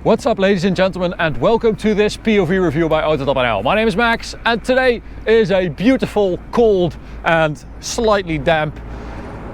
What's up, ladies and gentlemen, and welcome to this POV review by AutoTopNL. My name is Max, and today is a beautiful, cold and slightly damp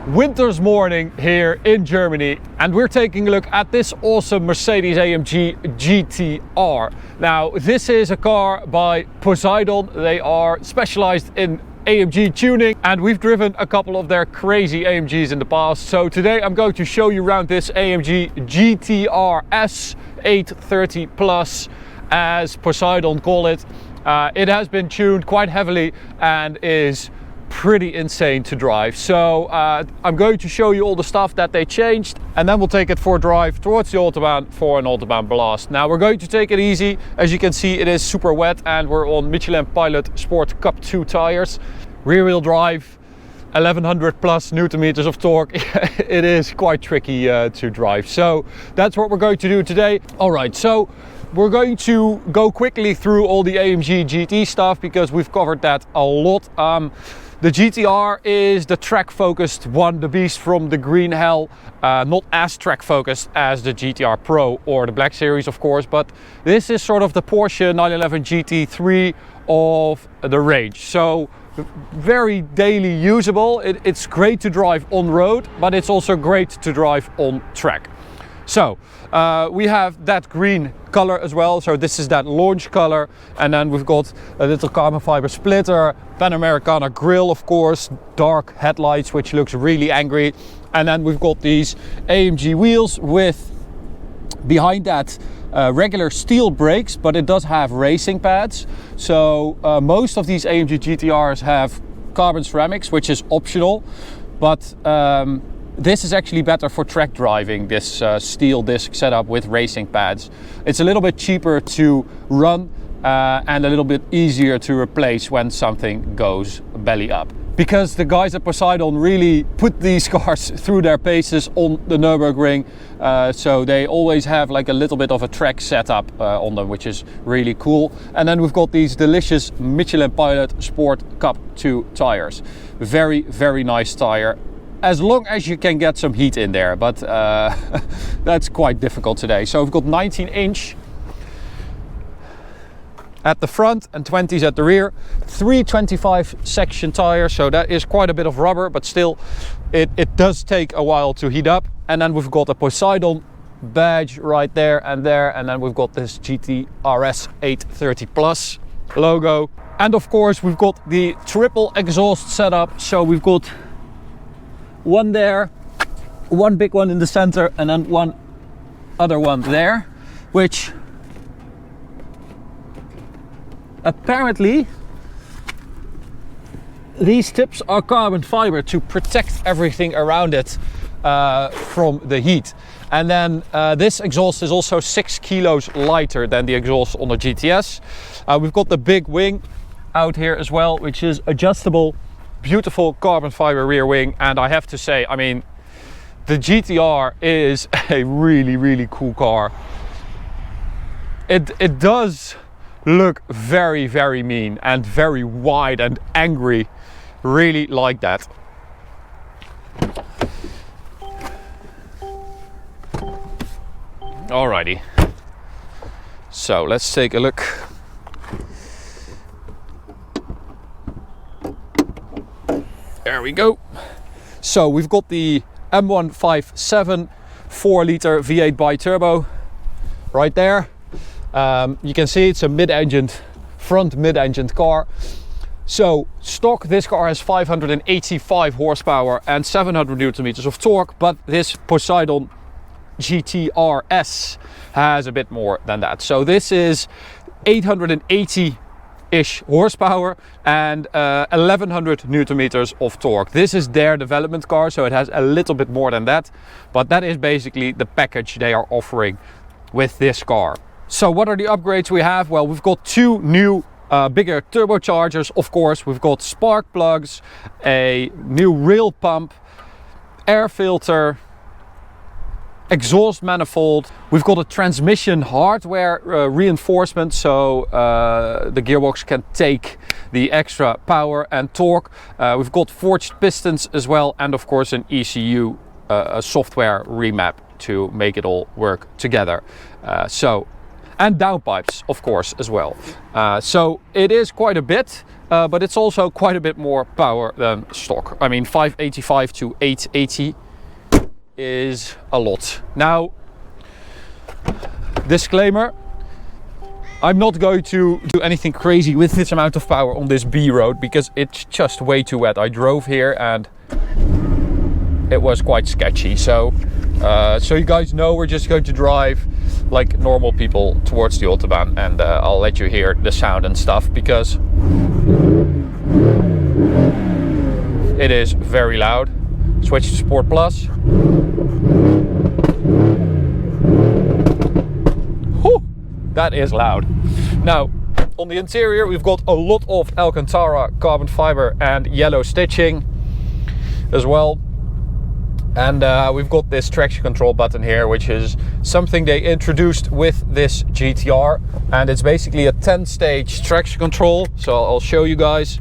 winter's morning here in Germany, and we're taking a look at this awesome Mercedes-AMG GTR. Now, this is a car by Poseidon. They are specialized in AMG tuning, and we've driven a couple of their crazy AMGs in the past. So today I'm going to show you around this AMG GTR S 830 Plus, as Poseidon call it. It has been tuned quite heavily and is pretty insane to drive. So I'm going to show you all the stuff that they changed, and then we'll take it for a drive towards the Autobahn for an Autobahn blast. Now we're going to take it easy. As you can see, it is super wet, and we're on Michelin Pilot Sport Cup 2 tires. Rear wheel drive, 1100 plus Newton meters of torque. It is quite tricky to drive. So that's what we're going to do today. All right, so we're going to go quickly through all the AMG GT stuff because we've covered that a lot. The GTR is the track-focused one, the beast from the green hell. Not as track-focused as the GTR Pro or the Black Series, of course, but this is sort of the Porsche 911 GT3 of the range. So very daily usable. It's great to drive on road, but it's also great to drive on track. So we have that green color as well, so this is that launch color, and then we've got a little carbon fiber splitter, Panamericana grille, of course, dark headlights which looks really angry, and then we've got these AMG wheels with behind that regular steel brakes, but it does have racing pads. So most of these AMG GTRs have carbon ceramics, which is optional, but this is actually better for track driving, this steel disc setup with racing pads. It's a little bit cheaper to run and a little bit easier to replace when something goes belly up. Because the guys at Poseidon really put these cars through their paces on the Nürburgring, so they always have like a little bit of a track setup on them, which is really cool. And then we've got these delicious Michelin Pilot Sport Cup 2 tires. Very, very nice tire, as long as you can get some heat in there, but that's quite difficult today. So we've got 19-inch at the front and 20s at the rear, 325 section tires, so that is quite a bit of rubber, but still it does take a while to heat up. And then we've got a Poseidon badge right there, and then we've got this GTRS 830 Plus logo, and of course we've got the triple exhaust setup. So we've got one there, one big one in the center, and then one other one there, which apparently these tips are carbon fiber to protect everything around it from the heat. And then this exhaust is also 6 kilos lighter than the exhaust on the GTS. We've got the big wing out here as well, which is adjustable, beautiful carbon fiber rear wing. And I have to say, I mean, the GTR is a really, really cool car. It does look very, very mean and very wide and angry. Really like that. Alrighty, so let's take a look. There we go. So we've got the M157 4-liter V8 bi-turbo right there. You can see it's a mid-engined, front mid-engined car. So stock, this car has 585 horsepower and 700 Newton meters of torque, but this Poseidon GTR-S has a bit more than that. So this is 880-ish horsepower and 1100 Newton meters of torque. This is their development car, so it has a little bit more than that, but that is basically the package they are offering with this car. So what are the upgrades we have? Well, we've got two new bigger turbochargers, of course. We've got spark plugs, a new rail pump, air filter, exhaust manifold. We've got a transmission hardware reinforcement, so the gearbox can take the extra power and torque. We've got forged pistons as well, and of course an ECU software remap to make it all work together. And downpipes, of course, as well. So it is quite a bit, but it's also quite a bit more power than stock. I mean, 585 to 880 is a lot. Now, disclaimer, I'm not going to do anything crazy with this amount of power on this B road because it's just way too wet. I drove here and it was quite sketchy. So you guys know we're just going to drive like normal people towards the Autobahn, and I'll let you hear the sound and stuff because it is very loud. Switch to Sport Plus. Whew, that is loud. Now, on the interior, we've got a lot of Alcantara carbon fiber and yellow stitching as well. And we've got this traction control button here, which is something they introduced with this GTR. And it's basically a 10-stage traction control. So I'll show you guys.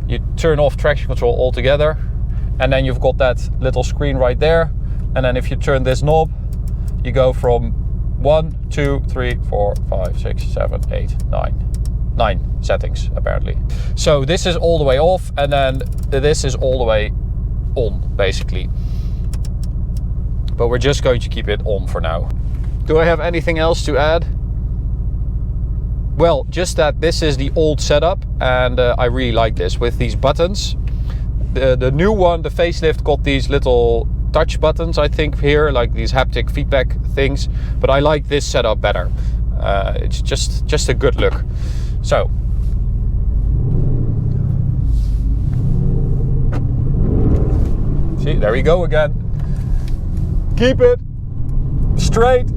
You turn off traction control altogether. And then you've got that little screen right there. And then if you turn this knob, you go from 1, 2, 3, 4, 5, 6, 7, 8, 9. 9 settings, apparently. So this is all the way off. And then this is all the way on, basically. But we're just going to keep it on for now. Do I have anything else to add? Well, just that this is the old setup, and I really like this with these buttons. The new one, the facelift, got these little touch buttons, I think, here, like these haptic feedback things. But I like this setup better. It's just a good look. So. See, there we go again. Keep it straight.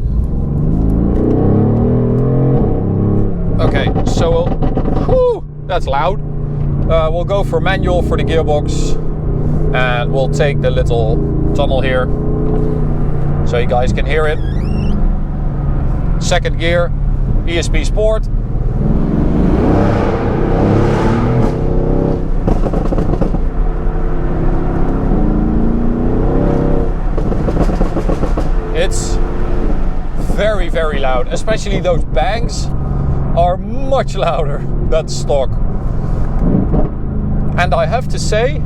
Okay, so that's loud. We'll go for manual for the gearbox, and we'll take the little tunnel here so you guys can hear it. Second gear, ESP Sport. It's very, very loud, especially those bangs are much louder than stock. And I have to say,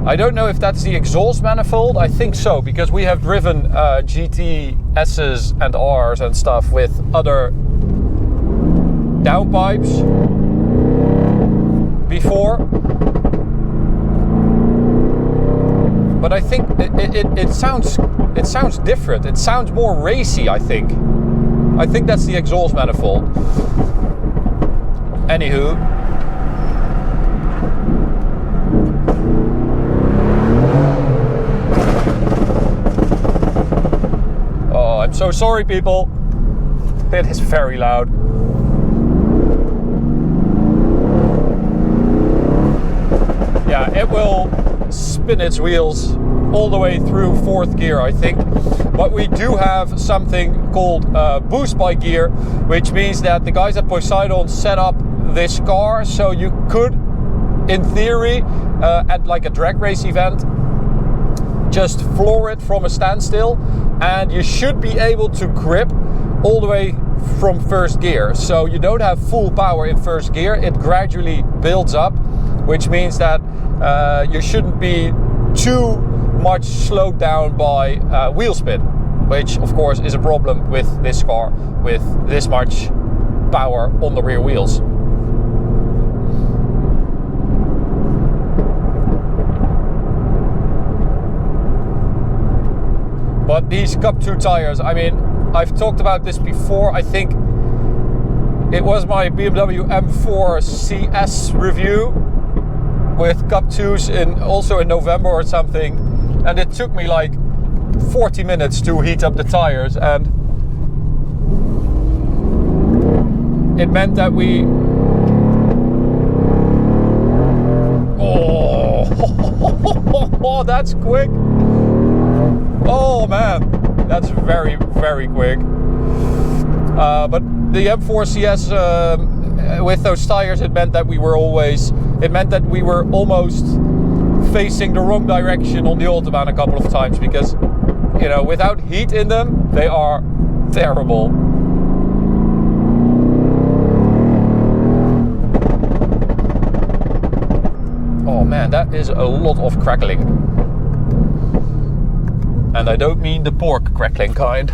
I don't know if that's the exhaust manifold. I think so, because we have driven GTS's and R's and stuff with other downpipes before. But I think it sounds different. It sounds more racy, I think. I think that's the exhaust manifold. Anywho. Oh, I'm so sorry, people. It is very loud. Yeah, it will spin its wheels all the way through fourth gear, I think. But we do have something called boost by gear, which means that the guys at Poseidon set up this car so you could, in theory, at like a drag race event, just floor it from a standstill, and you should be able to grip all the way from first gear. So you don't have full power in first gear, it gradually builds up, which means that you shouldn't be too much slowed down by wheel spin, which of course is a problem with this car with this much power on the rear wheels. But these Cup 2 tires, I mean, I've talked about this before. I think it was my BMW M4 CS review with Cup 2s also in November or something, and it took me like 40 minutes to heat up the tires, and it meant that we oh that's quick. Oh man, that's very, very quick. But the M4 CS with those tires, it meant that we were almost facing the wrong direction on the Autobahn a couple of times, because you know, without heat in them, they are terrible. Oh man, that is a lot of crackling. And I don't mean the pork crackling kind.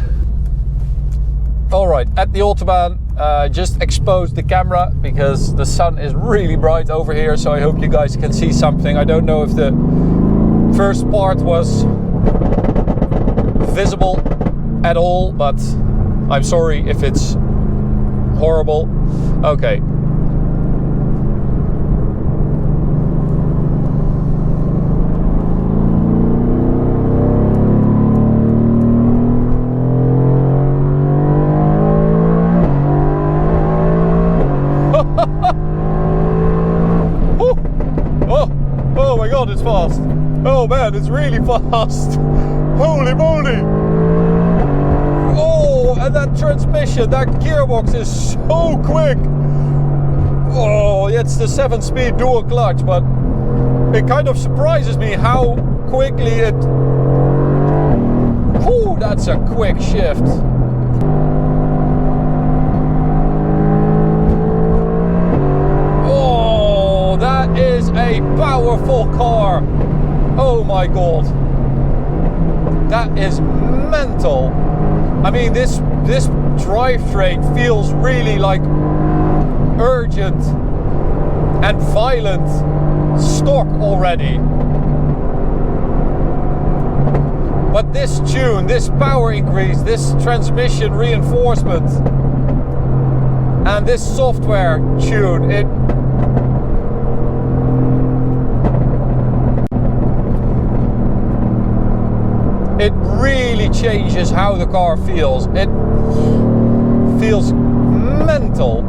Alright, at the Autobahn, just exposed the camera because the sun is really bright over here, so I hope you guys can see something. I don't know if the first part was visible at all, but I'm sorry if it's horrible. Okay. Oh my god, it's fast. Oh man, it's really fast. Holy moly. Oh, and that transmission, that gearbox is so quick. Oh, it's the 7-speed dual clutch, but it kind of surprises me how quickly it... Whew, that's a quick shift. That is a powerful car. Oh my god. That is mental. I mean, this drivetrain feels really like urgent and violent stock already. But this tune, this power increase, this transmission reinforcement and this software tune, it really changes how the car feels. It feels mental.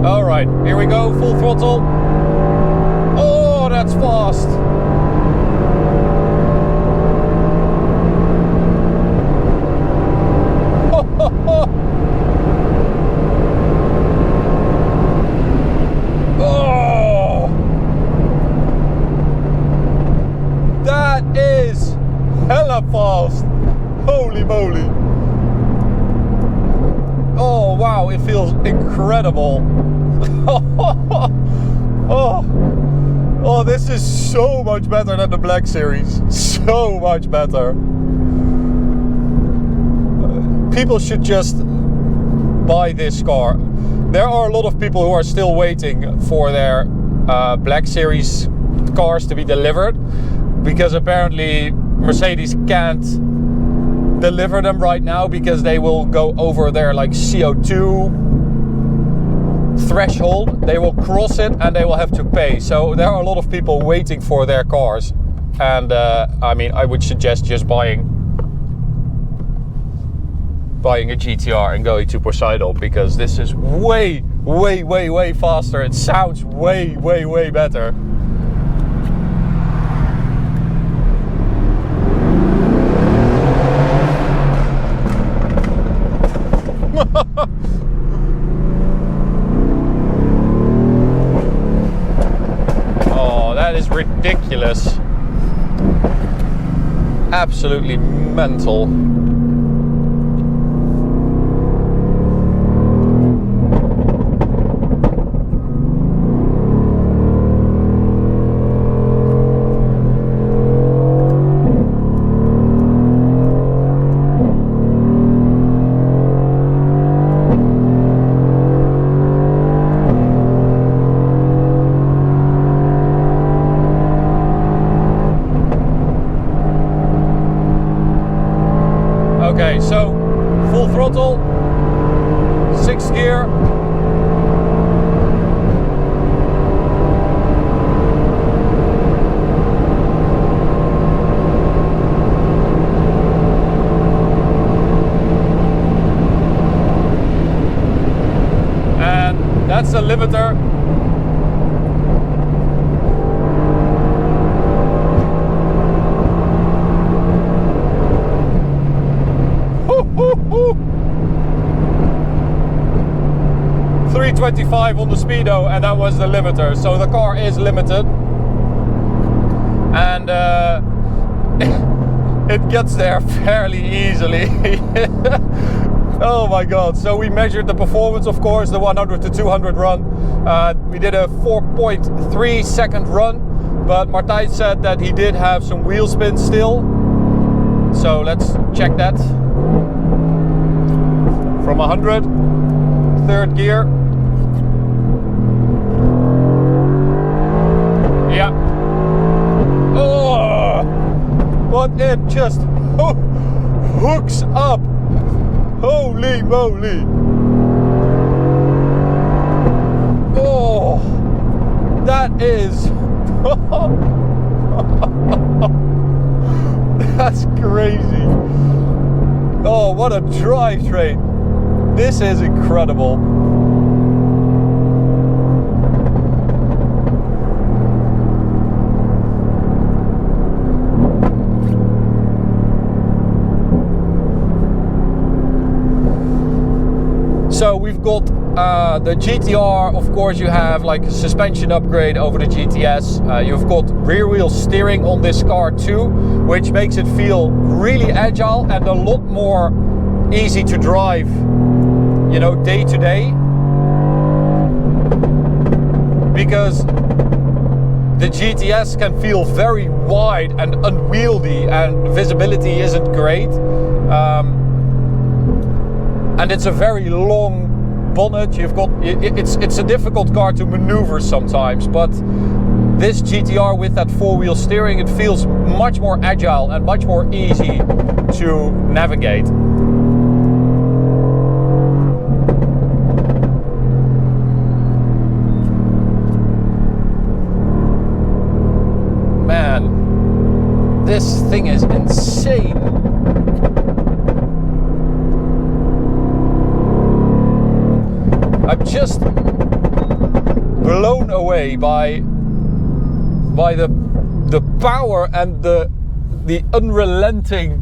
All right, here we go, full throttle. Oh, that's fast. Hella fast. Holy moly. Oh wow, it feels incredible. Oh, this is so much better than the Black Series. So much better. People should just buy this car. There are a lot of people who are still waiting for their Black Series cars to be delivered, because apparently Mercedes can't deliver them right now because they will go over their like CO2 threshold. They will cross it and they will have to pay. So there are a lot of people waiting for their cars, and I mean, I would suggest just buying a GTR and going to Poseidon, because this is way faster. It sounds way better. Oh, that is ridiculous. Absolutely mental. Okay, so full throttle, 6th gear. And that's the limiter. Woo! 325 on the speedo, and that was the limiter. So the car is limited. and it gets there fairly easily. Oh my god. So we measured the performance, of course, the 100 to 200 run. We did a 4.3 second run, but Martijn said that he did have some wheel spin still. So let's check that. From 100, third gear. Yeah. Oh, but it just hooks up. Holy moly. Oh, that is that's crazy. Oh, what a drivetrain. This is incredible. So we've got the GTR, of course you have like a suspension upgrade over the GTS. You've got rear wheel steering on this car too, which makes it feel really agile and a lot more easy to drive, you know, day to day. Because the GTS can feel very wide and unwieldy and visibility isn't great. And it's a very long bonnet. You've got it's a difficult car to maneuver sometimes, but this GTR with that four-wheel steering, it feels much more agile and much more easy to navigate. Man, this thing is insane. I'm just blown away by the power and the unrelenting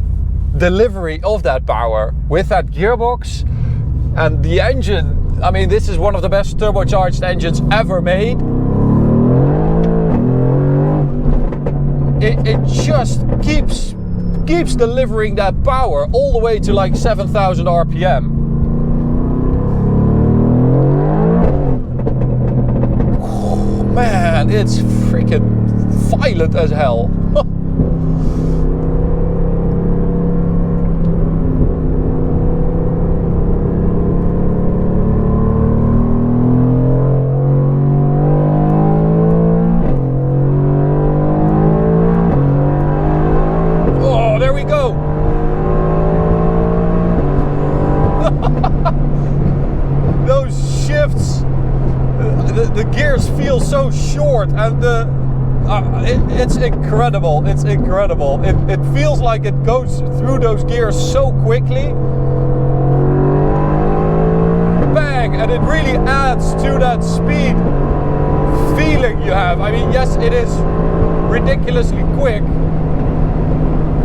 delivery of that power with that gearbox and the engine. I mean, this is one of the best turbocharged engines ever made. It just keeps delivering that power all the way to like 7,000 RPM. Man, it's freaking violent as hell. Oh, there we go. Those shifts. The gears feel so short, and it's incredible. It's incredible. It feels like it goes through those gears so quickly. Bang! And it really adds to that speed feeling you have. I mean, yes, it is ridiculously quick,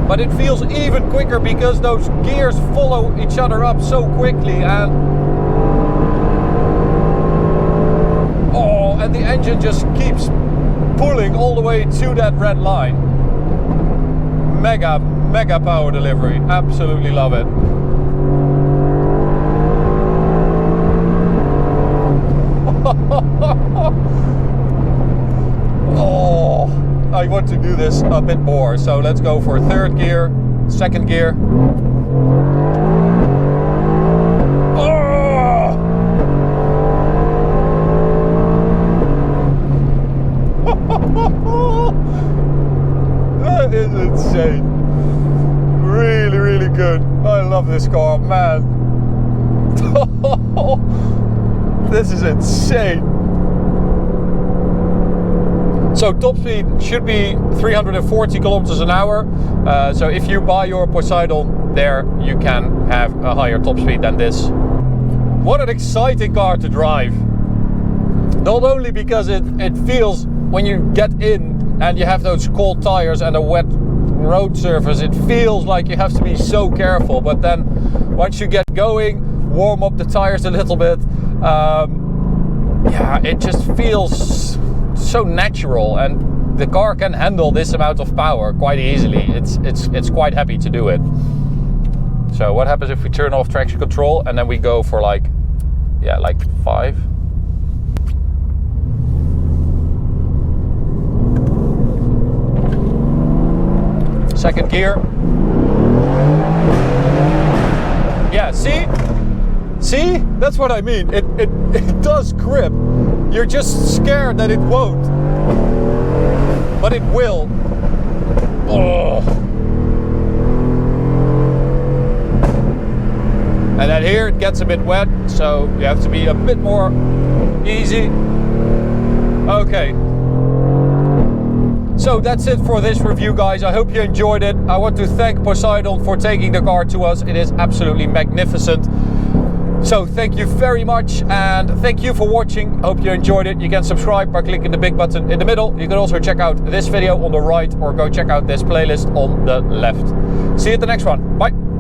but it feels even quicker because those gears follow each other up so quickly, and the engine just keeps pulling all the way to that red line. Mega power delivery. Absolutely love it. Oh, I want to do this a bit more. So let's go for third gear, second gear. That is insane. Really, really good. I love this car, man. This is insane. So top speed should be 340 kilometers an hour. So if you buy your Poseidon there, you can have a higher top speed than this. What an exciting car to drive. Not only because it feels, when you get in and you have those cold tires and a wet road surface, it feels like you have to be so careful. But then once you get going, warm up the tires a little bit, yeah, it just feels so natural. And the car can handle this amount of power quite easily. It's quite happy to do it. So what happens if we turn off traction control and then we go for like 5? Second gear. Yeah, see? See? That's what I mean. It does grip. You're just scared that it won't. But it will. Oh. And then here it gets a bit wet, so you have to be a bit more easy. Okay. So that's it for this review, guys. I hope you enjoyed it. I want to thank Poseidon for taking the car to us. It is absolutely magnificent. So thank you very much, and thank you for watching. Hope you enjoyed it. You can subscribe by clicking the big button in the middle. You can also check out this video on the right, or go check out this playlist on the left. See you at the next one. Bye.